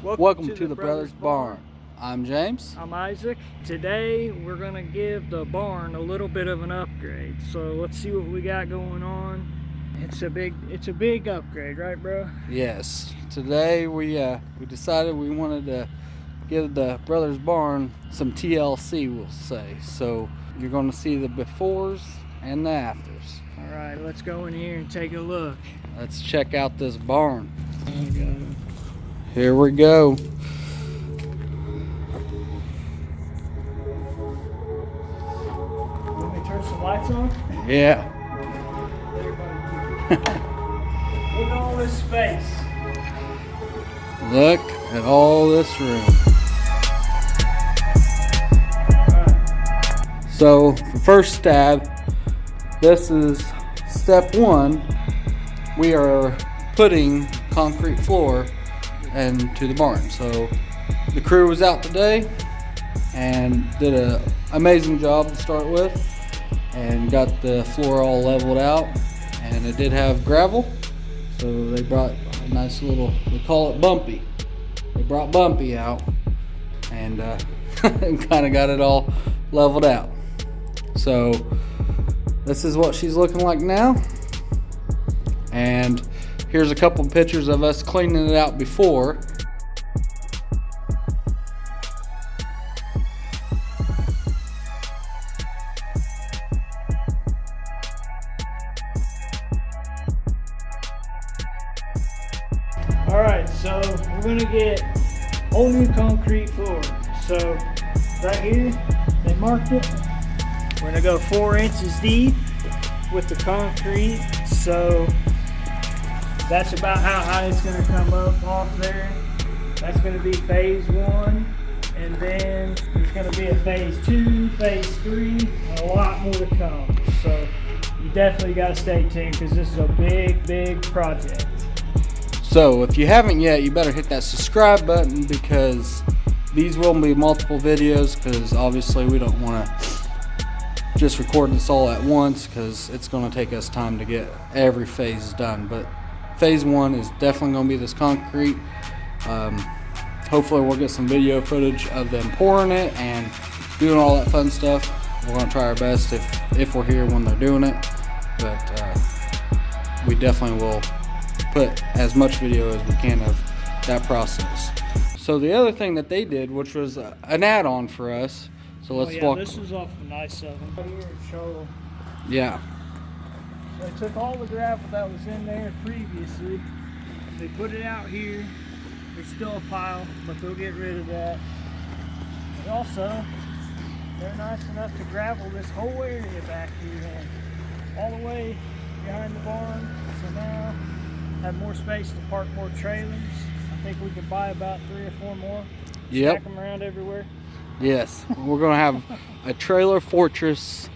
Welcome to the Brothers Barn. I'm James. I'm Isaac. Today we're gonna give the barn a little bit of an upgrade. So let's see what we got going on. It's a big upgrade, right, bro? Yes. Today we decided we wanted to give the Brothers Barn some TLC, we'll say. So you're going to see the befores and the afters. All right, let's go in here and take a look. Let's check out this barn. Okay. Here we go. Let me turn some lights on. Yeah. Look at all this space. Look at all this room. So the first stab, this is step one. We are putting concrete floor into the barn. So the crew was out today and did an amazing job to start with and got the floor all leveled out, and it did have gravel, so they brought a nice little, we call it bumpy. They brought bumpy out and kind of got it all leveled out. So this is what she's looking like now, and here's a couple of pictures of us cleaning it out before. All right, so we're gonna get whole new concrete floor. So right here, they marked it. We're gonna go 4 inches deep with the concrete. So that's about how high it's gonna come up off there. That's gonna be phase 1. And then there's gonna be a phase 2, phase 3, and a lot more to come. So you definitely gotta stay tuned because this is a big project. So if you haven't yet, you better hit that subscribe button, because these will be multiple videos, because obviously we don't want to just record this all at once, because it's going to take us time to get every phase done. But phase 1 is definitely going to be this concrete. Hopefully we'll get some video footage of them pouring it and doing all that fun stuff. We're going to try our best if we're here when they're doing it, but we definitely will put as much video as we can of that process. So the other thing that they did, which was an add-on for us, so let's walk. This is off of nice of them. Here and show them. Yeah. They took all the gravel that was in there previously. They put it out here. There's still a pile, but they'll get rid of that. And also, they're nice enough to gravel this whole area back here and all the way behind the barn. So now have more space to park more trailers. I think we could buy about 3 or 4 more. Yep. Stack them around everywhere. Yes. We're going to have a trailer fortress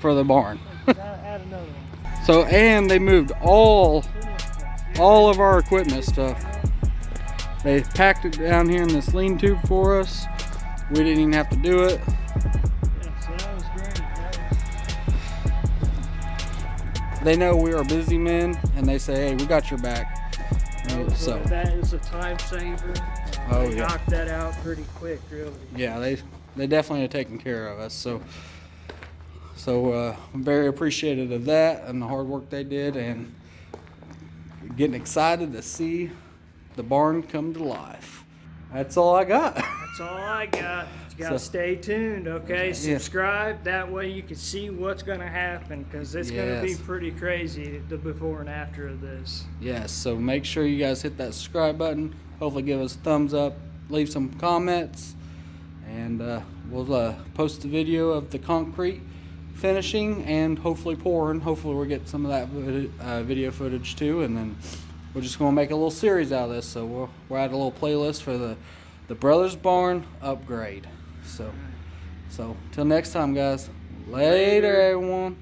for the barn. Add another one. So, and they moved all of our equipment stuff. They packed it down here in this lean tube for us. We didn't even have to do it. Yeah, so that was great. They know we are busy men, and they say, hey, we got your back. So that is a time saver. Oh, they yeah. knocked that out pretty quick, really. yeah, they definitely are taking care of us. So I'm very appreciative of that and the hard work they did, and getting excited to see the barn come to life. That's all I got. That's all I got. You gotta So- stay tuned, okay? Yeah. Subscribe. That way you can see what's gonna happen, because it's gonna be Yes. pretty crazy, the before and after of this. Yes, so make sure you guys hit that subscribe button. Hopefully give us a thumbs up, leave some comments, and we'll post the video of the concrete finishing and hopefully pouring. Hopefully we'll get some of that video footage too, and then we're just going to make a little series out of this. So we'll add a little playlist for the Brothers Barn upgrade. So till next time, guys. Later everyone.